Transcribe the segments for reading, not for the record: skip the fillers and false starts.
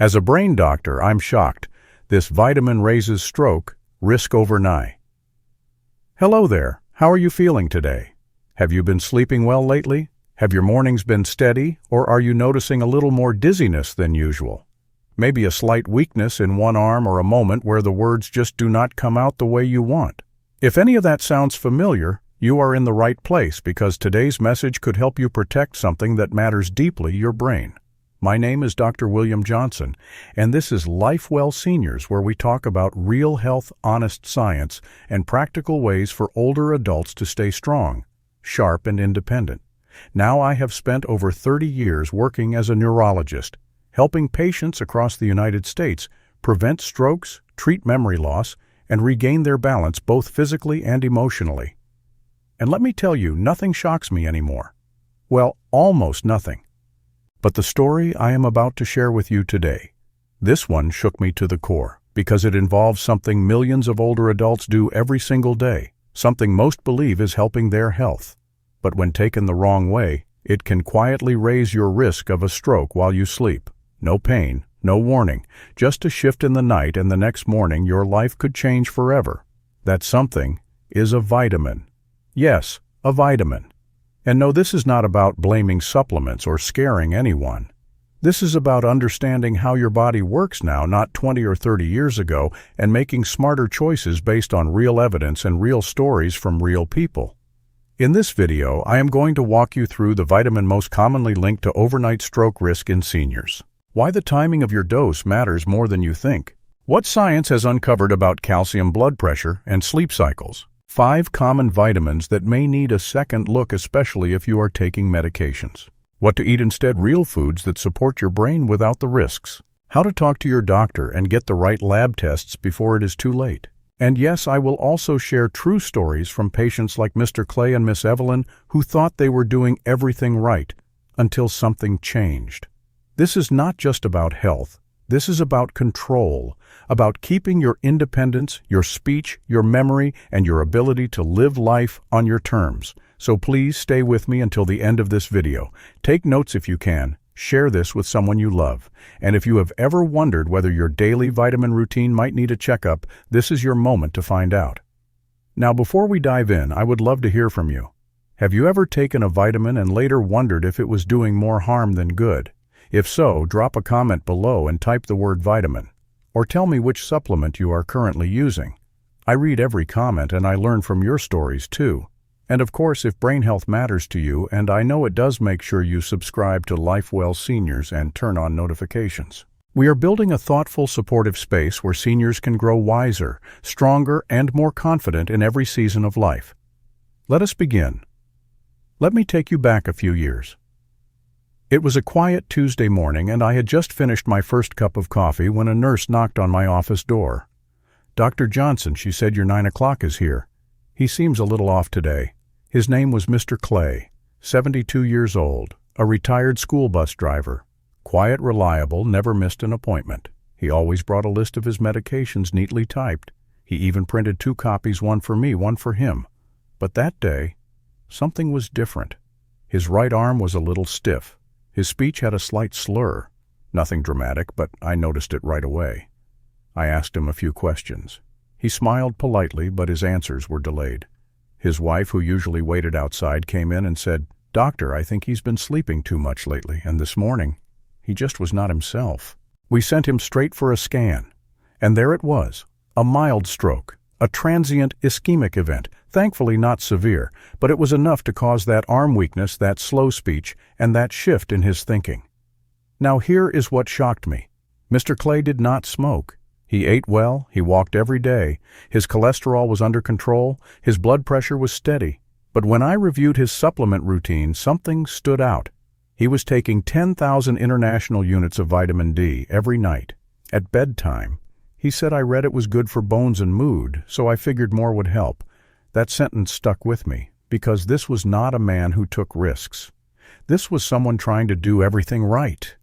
As a brain doctor, I'm shocked. This vitamin raises stroke, risk over nigh. Hello there, how are you feeling today? Have you been sleeping well lately? Have your mornings been steady, or are you noticing a little more dizziness than usual? Maybe a slight weakness in one arm or a moment where the words just do not come out the way you want. If any of that sounds familiar, you are in the right place because today's message could help you protect something that matters deeply, your brain. My name is Dr. William Johnson, and this is Lifewell Seniors, where we talk about real health, honest science, and practical ways for older adults to stay strong, sharp, and independent. Now I have spent over 30 years working as a neurologist, helping patients across the United States prevent strokes, treat memory loss, and regain their balance both physically and emotionally. And let me tell you, nothing shocks me anymore. Well, almost nothing. But the story I am about to share with you today, this one shook me to the core because it involves something millions of older adults do every single day, something most believe is helping their health. But when taken the wrong way, it can quietly raise your risk of a stroke while you sleep. No pain, no warning, just a shift in the night, and the next morning your life could change forever. That something is a vitamin. Yes, a vitamin. And no, this is not about blaming supplements or scaring anyone. This is about understanding how your body works now, not 20 or 30 years ago, and making smarter choices based on real evidence and real stories from real people. In this video, I am going to walk you through the vitamin most commonly linked to overnight stroke risk in seniors. Why the timing of your dose matters more than you think. What science has uncovered about calcium, blood pressure, and sleep cycles. 5 common vitamins that may need a second look, especially if you are taking medications. What to eat instead, real foods that support your brain without the risks. How to talk to your doctor and get the right lab tests before it is too late. And yes, I will also share true stories from patients like Mr. Clay and Miss Evelyn who thought they were doing everything right until something changed. This is not just about health. This is about control, about keeping your independence, your speech, your memory, and your ability to live life on your terms. So please stay with me until the end of this video. Take notes if you can. Share this with someone you love. And if you have ever wondered whether your daily vitamin routine might need a checkup, this is your moment to find out. Now, before we dive in, I would love to hear from you. Have you ever taken a vitamin and later wondered if it was doing more harm than good? If so, drop a comment below and type the word vitamin. Or tell me which supplement you are currently using. I read every comment and I learn from your stories too. And of course, if brain health matters to you, and I know it does, make sure you subscribe to Lifewell Seniors and turn on notifications. We are building a thoughtful, supportive space where seniors can grow wiser, stronger, and more confident in every season of life. Let us begin. Let me take you back a few years. It was a quiet Tuesday morning, and I had just finished my first cup of coffee when a nurse knocked on my office door. "Dr. Johnson," she said, "your 9 o'clock is here. He seems a little off today." His name was Mr. Clay, 72 years old, a retired school bus driver. Quiet, reliable, never missed an appointment. He always brought a list of his medications neatly typed. He even printed 2 copies, one for me, one for him. But that day, something was different. His right arm was a little stiff. His speech had a slight slur. Nothing dramatic, but I noticed it right away. I asked him a few questions. He smiled politely, but his answers were delayed. His wife, who usually waited outside, came in and said, "Doctor, I think he's been sleeping too much lately, and this morning, he just was not himself." We sent him straight for a scan, and there it was, a mild stroke, a transient ischemic event, thankfully not severe, but it was enough to cause that arm weakness, that slow speech, and that shift in his thinking. Now here is what shocked me. Mr. Clay did not smoke. He ate well, he walked every day, his cholesterol was under control, his blood pressure was steady. But when I reviewed his supplement routine, something stood out. He was taking 10,000 international units of vitamin D every night. At bedtime, he said, "I read it was good for bones and mood, so I figured more would help." That sentence stuck with me, because this was not a man who took risks. This was someone trying to do everything right.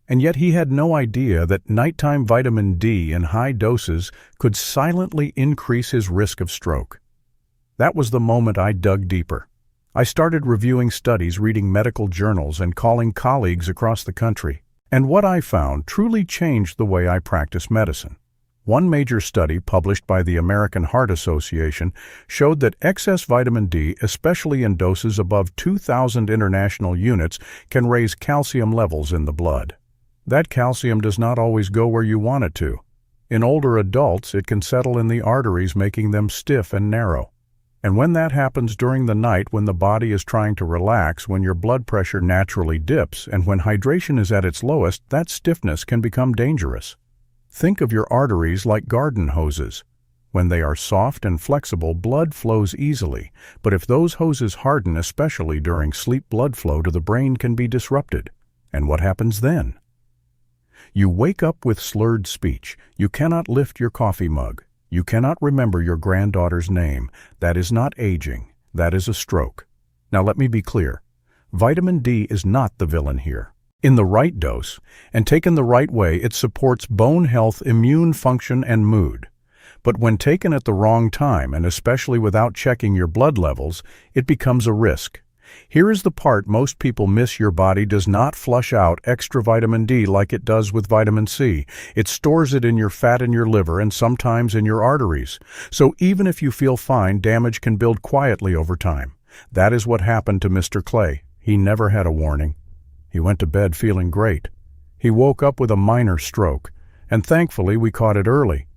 And yet he had no idea that nighttime vitamin D in high doses could silently increase his risk of stroke. That was the moment I dug deeper. I started reviewing studies, reading medical journals, and calling colleagues across the country. And what I found truly changed the way I practice medicine. One major study published by the American Heart Association showed that excess vitamin D, especially in doses above 2,000 international units, can raise calcium levels in the blood. That calcium does not always go where you want it to. In older adults, it can settle in the arteries, making them stiff and narrow. And when that happens during the night, when the body is trying to relax, when your blood pressure naturally dips, and when hydration is at its lowest, that stiffness can become dangerous. Think of your arteries like garden hoses. When they are soft and flexible, blood flows easily, but if those hoses harden, especially during sleep, blood flow to the brain can be disrupted. And what happens then? You wake up with slurred speech. You cannot lift your coffee mug. You cannot remember your granddaughter's name. That is not aging. That is a stroke. Now let me be clear. Vitamin D is not the villain here. In the right dose, and taken the right way, it supports bone health, immune function, and mood. But when taken at the wrong time, and especially without checking your blood levels, it becomes a risk. Here is the part most people miss: your body does not flush out extra vitamin D like it does with vitamin C. It stores it in your fat in your liver and sometimes in your arteries. So even if you feel fine, damage can build quietly over time. That is what happened to Mr. Clay. He never had a warning. He went to bed feeling great. He woke up with a minor stroke, and thankfully we caught it early.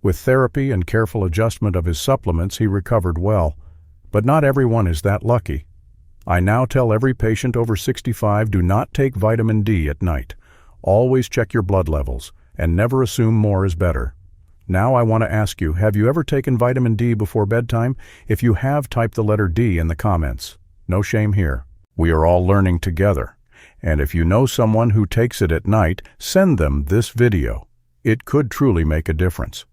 With therapy and careful adjustment of his supplements, he recovered well. But not everyone is that lucky. I now tell every patient over 65, do not take vitamin D at night. Always check your blood levels, and never assume more is better. Now I want to ask you, have you ever taken vitamin D before bedtime? If you have, type the letter D in the comments. No shame here. We are all learning together. And if you know someone who takes it at night, send them this video. It could truly make a difference.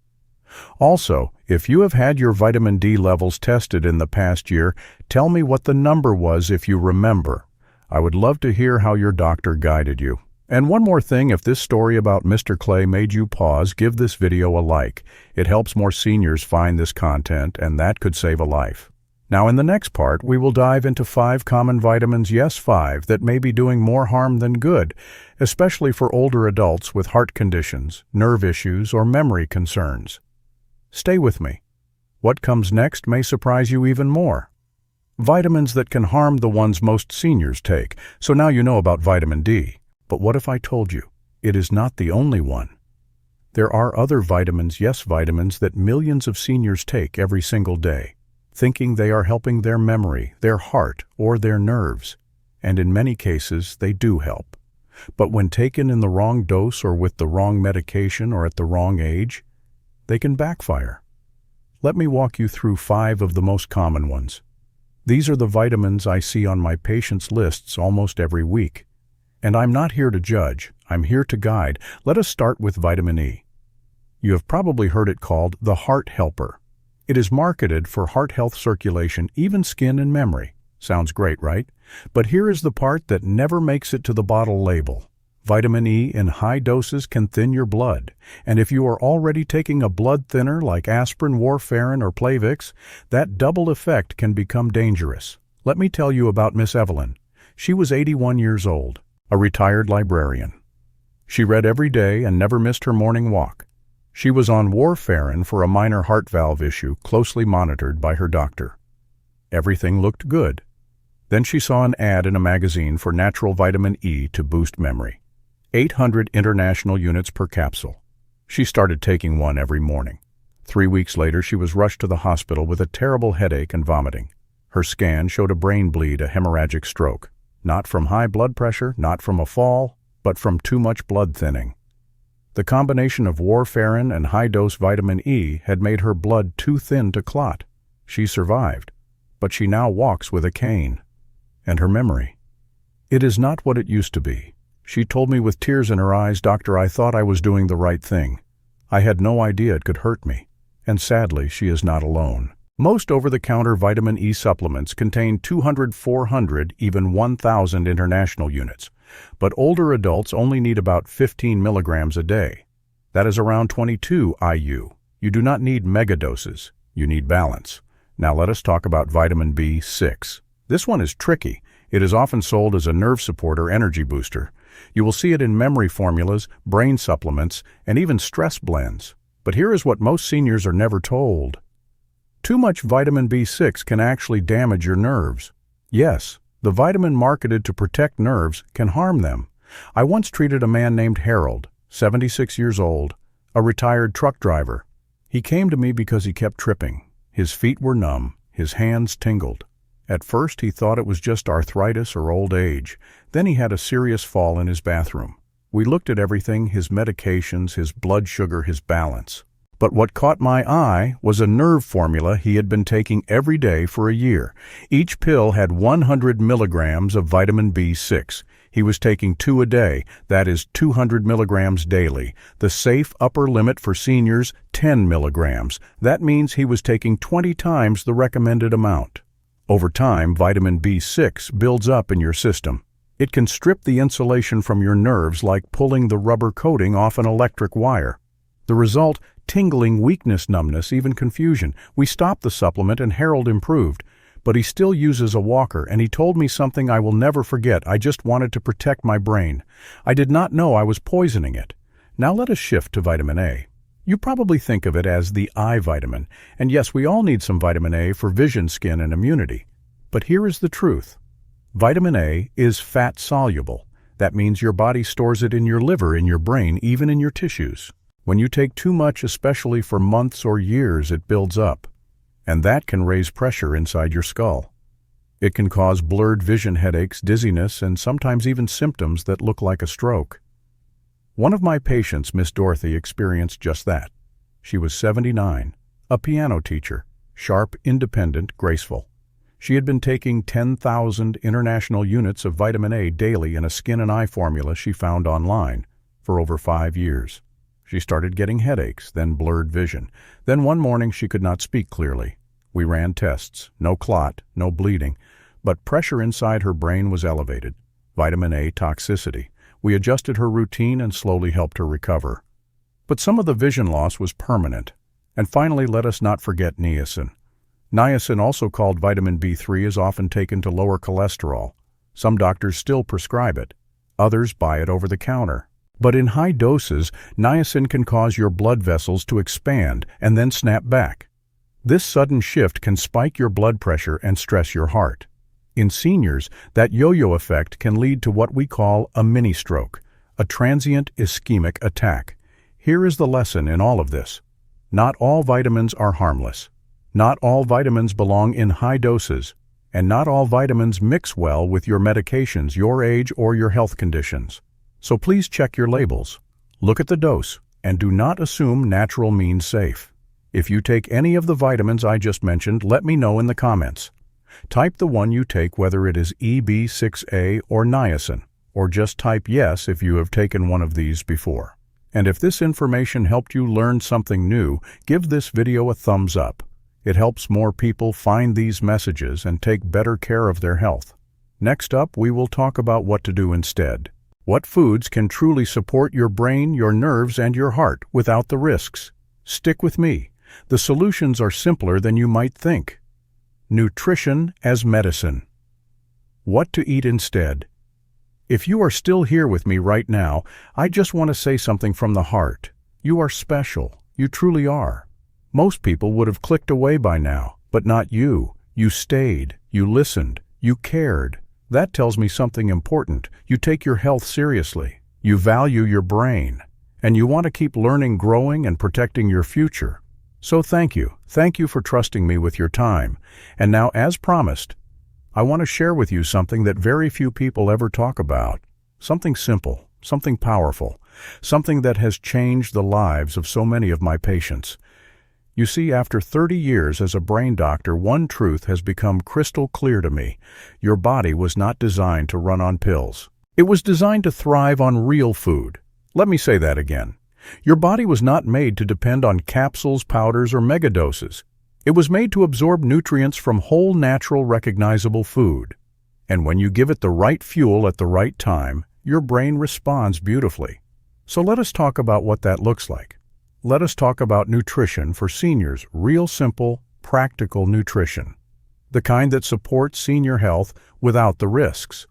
Also, if you have had your vitamin D levels tested in the past year, tell me what the number was if you remember. I would love to hear how your doctor guided you. And one more thing, if this story about Mr. Clay made you pause, give this video a like. It helps more seniors find this content, and that could save a life. Now in the next part, we will dive into 5 common vitamins, yes 5, that may be doing more harm than good, especially for older adults with heart conditions, nerve issues, or memory concerns. Stay with me. What comes next may surprise you even more. Vitamins that can harm the ones most seniors take, so now you know about vitamin D. But what if I told you it is not the only one? There are other vitamins, yes vitamins, that millions of seniors take every single day, thinking they are helping their memory, their heart, or their nerves. And in many cases, they do help. But when taken in the wrong dose or with the wrong medication or at the wrong age, they can backfire. Let me walk you through 5 of the most common ones. These are the vitamins I see on my patients' lists almost every week. And I'm not here to judge, I'm here to guide. Let us start with vitamin E. You have probably heard it called the heart helper. It is marketed for heart health, circulation, even skin and memory. Sounds great, right? But here is the part that never makes it to the bottle label. Vitamin E in high doses can thin your blood, and if you are already taking a blood thinner like aspirin, warfarin, or Plavix, that double effect can become dangerous. Let me tell you about Miss Evelyn. She was 81 years old, a retired librarian. She read every day and never missed her morning walk. She was on warfarin for a minor heart valve issue, closely monitored by her doctor. Everything looked good. Then she saw an ad in a magazine for natural vitamin E to boost memory. 800 international units per capsule. She started taking one every morning. 3 weeks later, she was rushed to the hospital with a terrible headache and vomiting. Her scan showed a brain bleed, a hemorrhagic stroke. Not from high blood pressure, not from a fall, but from too much blood thinning. The combination of warfarin and high-dose vitamin E had made her blood too thin to clot. She survived, but she now walks with a cane. And her memory. It is not what it used to be. She told me with tears in her eyes, "Doctor, I thought I was doing the right thing. I had no idea it could hurt me." And sadly, she is not alone. Most over-the-counter vitamin E supplements contain 200, 400, even 1,000 international units. But older adults only need about 15 milligrams a day. That is around 22 IU. You do not need megadoses. You need balance. Now let us talk about vitamin B6. This one is tricky. It is often sold as a nerve support or energy booster. You will see it in memory formulas, brain supplements, and even stress blends. But here is what most seniors are never told. Too much vitamin B6 can actually damage your nerves. Yes, the vitamin marketed to protect nerves can harm them. I once treated a man named Harold, 76 years old, a retired truck driver. He came to me because he kept tripping. His feet were numb, his hands tingled. At first he thought it was just arthritis or old age. Then he had a serious fall in his bathroom. We looked at everything, his medications, his blood sugar, his balance. But what caught my eye was a nerve formula he had been taking every day for a year. Each pill had 100 milligrams of vitamin B6. He was taking 2 a day, that is 200 milligrams daily. The safe upper limit for seniors, 10 milligrams. That means he was taking 20 times the recommended amount. Over time, vitamin B6 builds up in your system. It can strip the insulation from your nerves like pulling the rubber coating off an electric wire. The result, tingling, weakness, numbness, even confusion. We stopped the supplement and Harold improved. But he still uses a walker, and he told me something I will never forget. I just wanted to protect my brain. I did not know I was poisoning it. Now let us shift to vitamin A. You probably think of it as the eye vitamin, and yes, we all need some vitamin A for vision, skin, and immunity. But here is the truth. Vitamin A is fat-soluble. That means your body stores it in your liver, in your brain, even in your tissues. When you take too much, especially for months or years, it builds up. And that can raise pressure inside your skull. It can cause blurred vision, headaches, dizziness, and sometimes even symptoms that look like a stroke. One of my patients, Miss Dorothy, experienced just that. She was 79, a piano teacher, sharp, independent, graceful. She had been taking 10,000 international units of vitamin A daily in a skin and eye formula she found online for over 5 years. She started getting headaches, then blurred vision. Then one morning she could not speak clearly. We ran tests. No clot, no bleeding, but pressure inside her brain was elevated. Vitamin A toxicity. We adjusted her routine and slowly helped her recover. But some of the vision loss was permanent. And finally, let us not forget niacin. Niacin, also called vitamin B3, is often taken to lower cholesterol. Some doctors still prescribe it. Others buy it over the counter. But in high doses, niacin can cause your blood vessels to expand and then snap back. This sudden shift can spike your blood pressure and stress your heart. In seniors, that yo-yo effect can lead to what we call a mini-stroke, a transient ischemic attack. Here is the lesson in all of this. Not all vitamins are harmless. Not all vitamins belong in high doses. And not all vitamins mix well with your medications, your age, or your health conditions. So please check your labels. Look at the dose, and do not assume natural means safe. If you take any of the vitamins I just mentioned, let me know in the comments. Type the one you take, whether it is EB6A or niacin, or just type yes if you have taken one of these before. And if this information helped you learn something new, give this video a thumbs up. It helps more people find these messages and take better care of their health. Next up, we will talk about what to do instead. What foods can truly support your brain, your nerves, and your heart without the risks? Stick with me. The solutions are simpler than you might think. Nutrition as medicine. What to eat instead? If you are still here with me right now, I just want to say something from the heart. You are special. You truly are. Most people would have clicked away by now, but not you. You stayed. You listened. You cared. That tells me something important. You take your health seriously. You value your brain. And you want to keep learning, growing, and protecting your future. So thank you. Thank you for trusting me with your time. And now, as promised, I want to share with you something that very few people ever talk about. Something simple, something powerful, something that has changed the lives of so many of my patients. You see, after 30 years as a brain doctor, one truth has become crystal clear to me. Your body was not designed to run on pills. It was designed to thrive on real food. Let me say that again. Your body was not made to depend on capsules, powders, or megadoses. It was made to absorb nutrients from whole, natural, recognizable food. And when you give it the right fuel at the right time, your brain responds beautifully. So let us talk about what that looks like. Let us talk about nutrition for seniors, real simple, practical nutrition. The kind that supports senior health without the risks.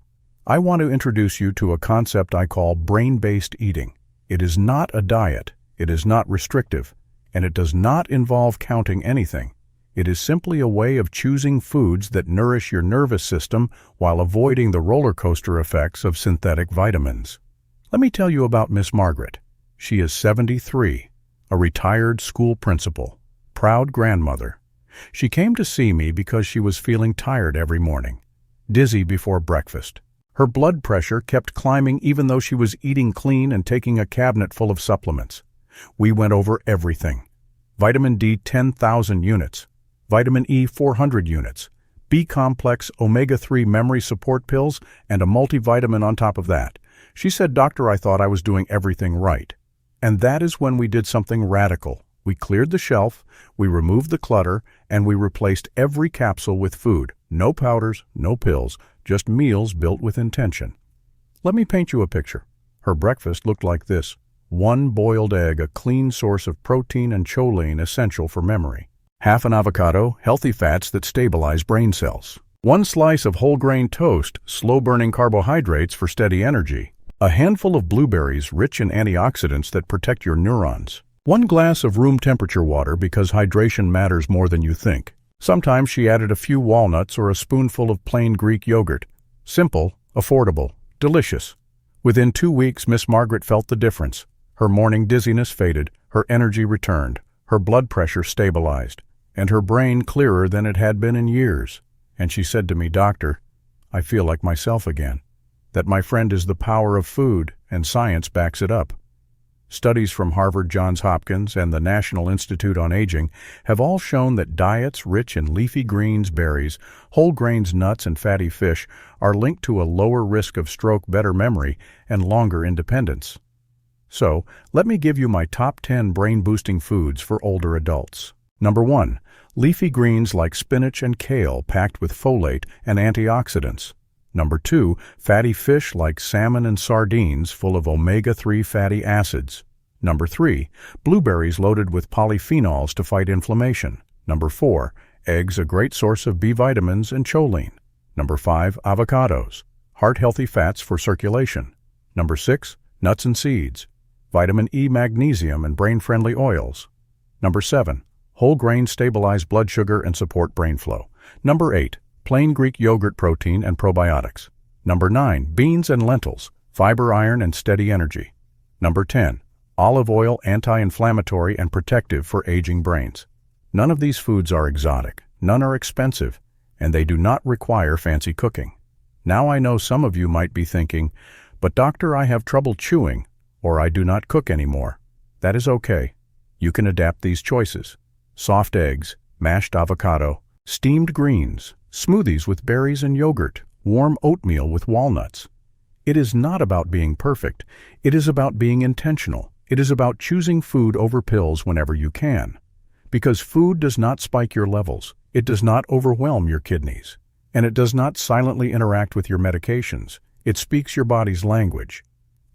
I want to introduce you to a concept I call brain-based eating. It is not a diet, it is not restrictive, and it does not involve counting anything. It is simply a way of choosing foods that nourish your nervous system while avoiding the roller coaster effects of synthetic vitamins. Let me tell you about Miss Margaret. She is 73, a retired school principal, proud grandmother. She came to see me because she was feeling tired every morning, dizzy before breakfast. Her blood pressure kept climbing even though she was eating clean and taking a cabinet full of supplements. We went over everything. Vitamin D 10,000 units, vitamin E 400 units, B-complex omega-3 memory support pills, and a multivitamin on top of that. She said, "Doctor, I thought I was doing everything right." And that is when we did something radical. We cleared the shelf, we removed the clutter, and we replaced every capsule with food. No powders, no pills, just meals built with intention. Let me paint you a picture. Her breakfast looked like this. 1 boiled egg, a clean source of protein and choline essential for memory. Half an avocado, healthy fats that stabilize brain cells. 1 slice of whole grain toast, slow-burning carbohydrates for steady energy. A handful of blueberries rich in antioxidants that protect your neurons. 1 glass of room temperature water because hydration matters more than you think. Sometimes she added a few walnuts or a spoonful of plain Greek yogurt. Simple, affordable, delicious. Within 2 weeks, Miss Margaret felt the difference. Her morning dizziness faded, her energy returned, her blood pressure stabilized, and her brain clearer than it had been in years. And she said to me, "Doctor, I feel like myself again." That, my friend, is the power of food, and science backs it up. Studies from Harvard, Johns Hopkins, and the National Institute on Aging have all shown that diets rich in leafy greens, berries, whole grains, nuts, and fatty fish are linked to a lower risk of stroke, better memory, and longer independence. So, let me give you my top 10 brain-boosting foods for older adults. Number 1. Leafy greens like spinach and kale packed with folate and antioxidants. Number 2, fatty fish like salmon and sardines full of omega-3 fatty acids. Number 3, blueberries loaded with polyphenols to fight inflammation. Number 4, eggs, a great source of B vitamins and choline. Number 5, avocados, heart-healthy fats for circulation. Number 6, nuts and seeds, vitamin E, magnesium, and brain-friendly oils. Number 7, whole grains stabilize blood sugar and support brain flow. Number 8, plain Greek yogurt, protein and probiotics. Number 9, beans and lentils, fiber, iron, and steady energy. Number 10, olive oil, anti-inflammatory and protective for aging brains. None of these foods are exotic, none are expensive, and they do not require fancy cooking. Now I know some of you might be thinking, "But doctor, I have trouble chewing, or I do not cook anymore." That is okay. You can adapt these choices. Soft eggs, mashed avocado, steamed greens, smoothies with berries and yogurt, warm oatmeal with walnuts. It is not about being perfect. It is about being intentional. It is about choosing food over pills whenever you can. Because food does not spike your levels. It does not overwhelm your kidneys. And it does not silently interact with your medications. It speaks your body's language.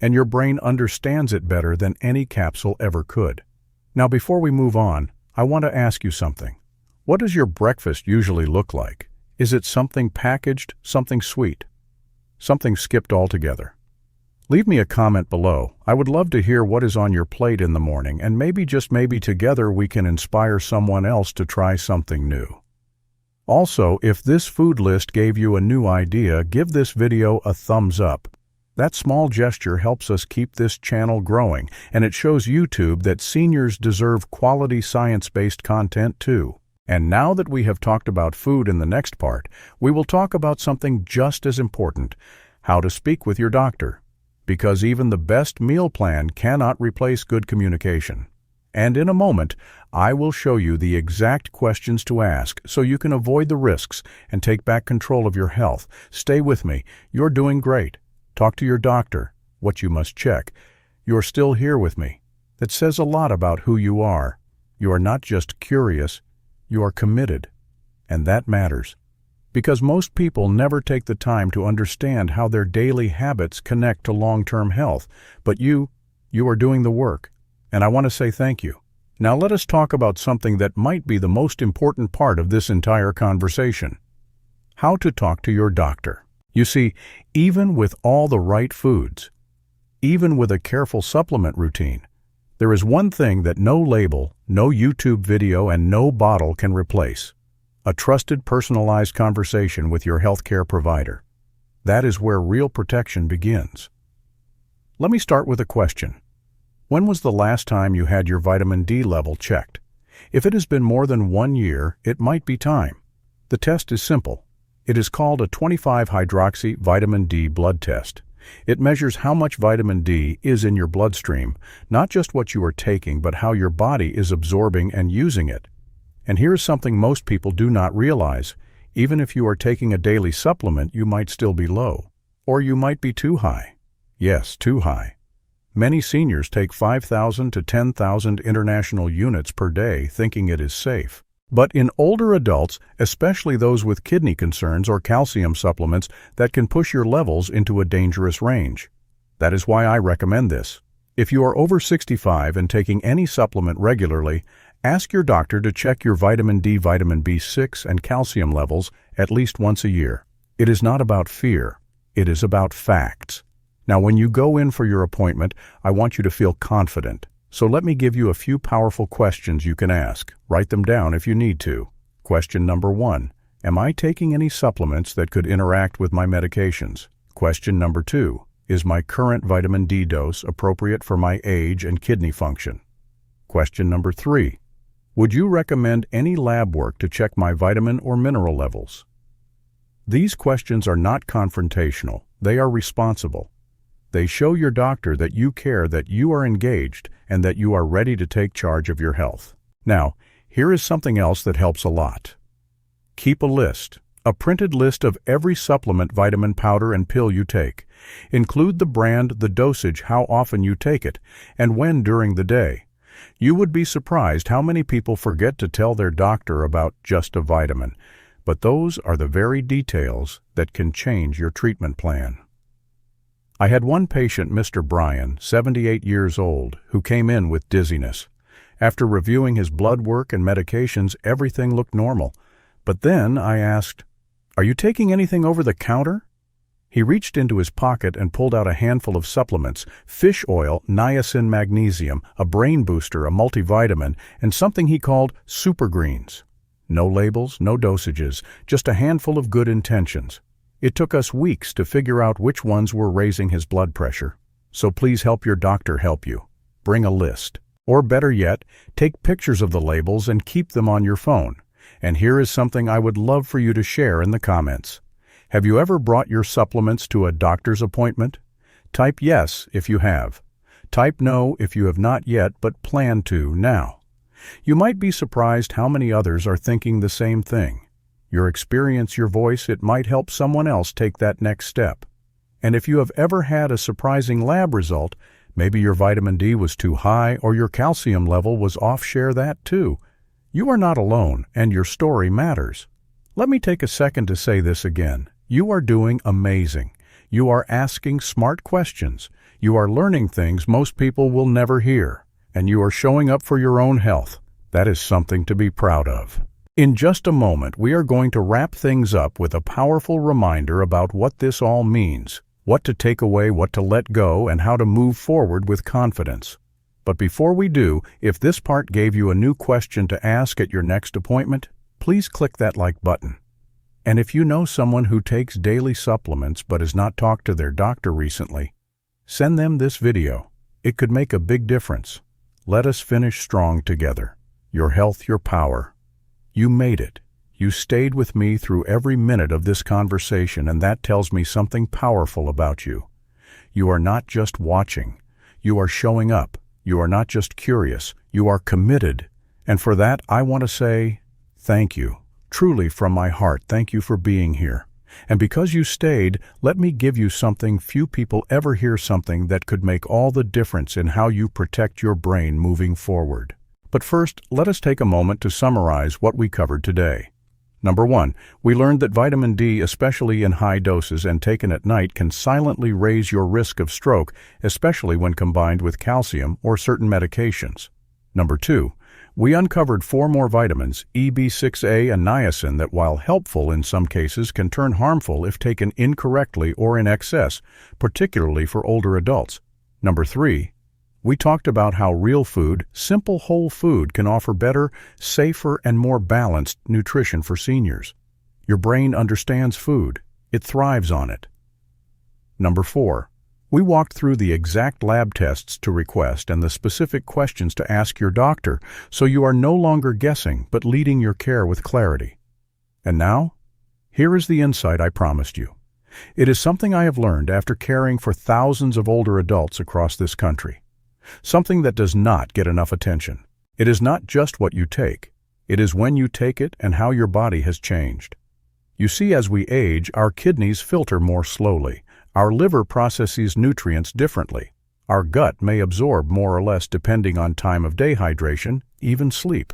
And your brain understands it better than any capsule ever could. Now, before we move on, I want to ask you something. What does your breakfast usually look like? Is it something packaged, something sweet, something skipped altogether? Leave me a comment below. I would love to hear what is on your plate in the morning, and maybe, just maybe, together we can inspire someone else to try something new. Also, if this food list gave you a new idea, give this video a thumbs up. That small gesture helps us keep this channel growing, and it shows YouTube that seniors deserve quality science-based content too. And now that we have talked about food in the next part, we will talk about something just as important: how to speak with your doctor. Because even the best meal plan cannot replace good communication. And in a moment, I will show you the exact questions to ask so you can avoid the risks and take back control of your health. Stay with me. You're doing great. Talk to your doctor. What you must check. You're still here with me. That says a lot about who you are. You are not just curious. You are committed, and that matters, because most people never take the time to understand how their daily habits connect to long-term health, but you are doing the work, and I want to say thank you. Now let us talk about something that might be the most important part of this entire conversation: how to talk to your doctor. You see, even with all the right foods, even with a careful supplement routine, there is one thing that no label, no YouTube video, and no bottle can replace: a trusted, personalized conversation with your healthcare provider. That is where real protection begins. Let me start with a question. When was the last time you had your vitamin D level checked? If it has been more than 1 year, it might be time. The test is simple. It is called a 25-hydroxy vitamin D blood test. It measures how much vitamin D is in your bloodstream, not just what you are taking, but how your body is absorbing and using it. And here's something most people do not realize. Even if you are taking a daily supplement, you might still be low. Or you might be too high. Yes, too high. Many seniors take 5,000 to 10,000 international units per day, thinking it is safe. But in older adults, especially those with kidney concerns or calcium supplements, that can push your levels into a dangerous range. That is why I recommend this. If you are over 65 and taking any supplement regularly, ask your doctor to check your vitamin D, vitamin B6, and calcium levels at least once a year. It is not about fear. It is about facts. Now, when you go in for your appointment, I want you to feel confident. So let me give you a few powerful questions you can ask. Write them down if you need to. Question number 1. Am I taking any supplements that could interact with my medications? Question number 2. Is my current vitamin D dose appropriate for my age and kidney function? Question number 3. Would you recommend any lab work to check my vitamin or mineral levels? These questions are not confrontational. They are responsible. They show your doctor that you care, that you are engaged, and that you are ready to take charge of your health. Now, here is something else that helps a lot. Keep a list, a printed list of every supplement, vitamin, powder, and pill you take. Include the brand, the dosage, how often you take it, and when during the day. You would be surprised how many people forget to tell their doctor about just a vitamin, but those are the very details that can change your treatment plan. I had one patient, Mr. Brian, 78 years old, who came in with dizziness. After reviewing his blood work and medications, everything looked normal. But then I asked, "Are you taking anything over the counter?" He reached into his pocket and pulled out a handful of supplements: fish oil, niacin, magnesium, a brain booster, a multivitamin, and something he called super greens. No labels, no dosages, just a handful of good intentions. It took us weeks to figure out which ones were raising his blood pressure. So please help your doctor help you. Bring a list. Or better yet, take pictures of the labels and keep them on your phone. And here is something I would love for you to share in the comments. Have you ever brought your supplements to a doctor's appointment? Type yes if you have. Type no if you have not yet but plan to now. You might be surprised how many others are thinking the same thing. Your experience, your voice, it might help someone else take that next step. And if you have ever had a surprising lab result, maybe your vitamin D was too high or your calcium level was off, share that too. You are not alone, and your story matters. Let me take a second to say this again. You are doing amazing. You are asking smart questions. You are learning things most people will never hear. And you are showing up for your own health. That is something to be proud of. In just a moment, we are going to wrap things up with a powerful reminder about what this all means, what to take away, what to let go, and how to move forward with confidence. But before we do, if this part gave you a new question to ask at your next appointment, please click that like button. And if you know someone who takes daily supplements but has not talked to their doctor recently, send them this video. It could make a big difference. Let us finish strong together. Your health, your power. You made it. You stayed with me through every minute of this conversation, and that tells me something powerful about you. You are not just watching. You are showing up. You are not just curious. You are committed. And for that, I want to say thank you. Truly, from my heart, thank you for being here. And because you stayed, let me give you something few people ever hear, something that could make all the difference in how you protect your brain moving forward. But first, let us take a moment to summarize what we covered today. Number 1, we learned that vitamin D, especially in high doses and taken at night, can silently raise your risk of stroke, especially when combined with calcium or certain medications. Number 2, we uncovered 4 more vitamins, E, B6A, and niacin, that while helpful in some cases can turn harmful if taken incorrectly or in excess, particularly for older adults. Number 3, we talked about how real food, simple whole food, can offer better, safer, and more balanced nutrition for seniors. Your brain understands food. It thrives on it. Number 4, we walked through the exact lab tests to request and the specific questions to ask your doctor, so you are no longer guessing but leading your care with clarity. And now, here is the insight I promised you. It is something I have learned after caring for thousands of older adults across this country. Something that does not get enough attention. It is not just what you take. It is when you take it and how your body has changed. You see, as we age, our kidneys filter more slowly. Our liver processes nutrients differently. Our gut may absorb more or less depending on time of day, hydration, even sleep.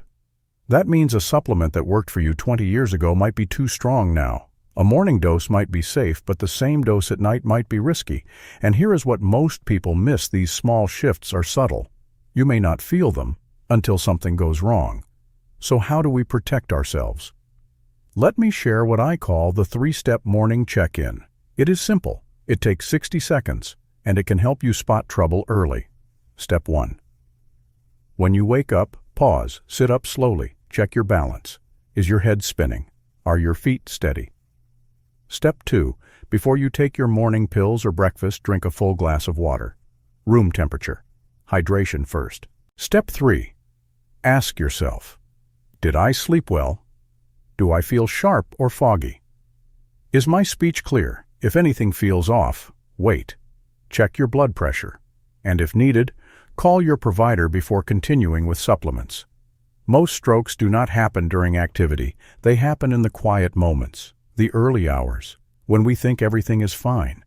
That means a supplement that worked for you 20 years ago might be too strong now. A morning dose might be safe, but the same dose at night might be risky. And here is what most people miss: these small shifts are subtle. You may not feel them until something goes wrong. So how do we protect ourselves? Let me share what I call the 3-step morning check-in. It is simple. It takes 60 seconds, and it can help you spot trouble early. Step 1. When you wake up, pause, sit up slowly, check your balance. Is your head spinning? Are your feet steady? Step 2. Before you take your morning pills or breakfast, drink a full glass of water. Room temperature. Hydration first. Step 3. Ask yourself, did I sleep well? Do I feel sharp or foggy? Is my speech clear? If anything feels off, wait. Check your blood pressure. And if needed, call your provider before continuing with supplements. Most strokes do not happen during activity. They happen in the quiet moments, the early hours, when we think everything is fine.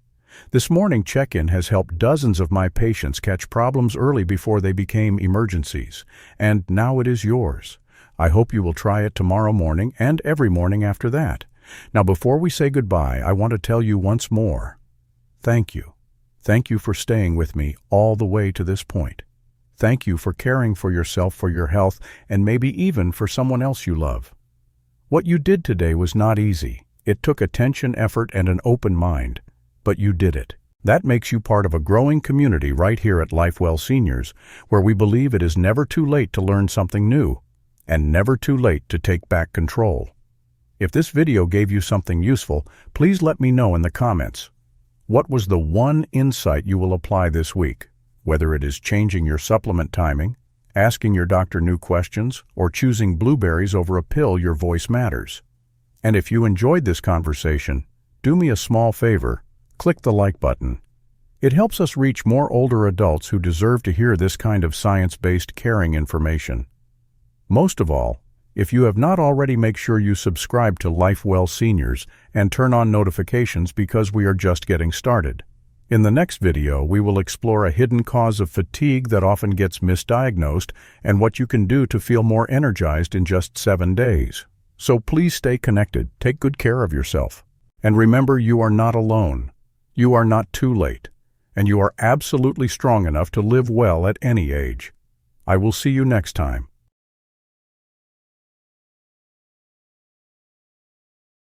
This morning check-in has helped dozens of my patients catch problems early before they became emergencies, and now it is yours. I hope you will try it tomorrow morning and every morning after that. Now, before we say goodbye, I want to tell you once more, thank you. Thank you for staying with me all the way to this point. Thank you for caring for yourself, for your health, and maybe even for someone else you love. What you did today was not easy. It took attention, effort, and an open mind, but you did it. That makes you part of a growing community right here at Lifewell Seniors, where we believe it is never too late to learn something new, and never too late to take back control. If this video gave you something useful, please let me know in the comments. What was the one insight you will apply this week? Whether it is changing your supplement timing, asking your doctor new questions, or choosing blueberries over a pill, your voice matters. And if you enjoyed this conversation, do me a small favor, click the like button. It helps us reach more older adults who deserve to hear this kind of science-based caring information. Most of all, if you have not already, make sure you subscribe to Lifewell Seniors and turn on notifications, because we are just getting started. In the next video, we will explore a hidden cause of fatigue that often gets misdiagnosed and what you can do to feel more energized in just 7 days. So please stay connected, take good care of yourself. And remember, you are not alone. You are not too late. And you are absolutely strong enough to live well at any age. I will see you next time.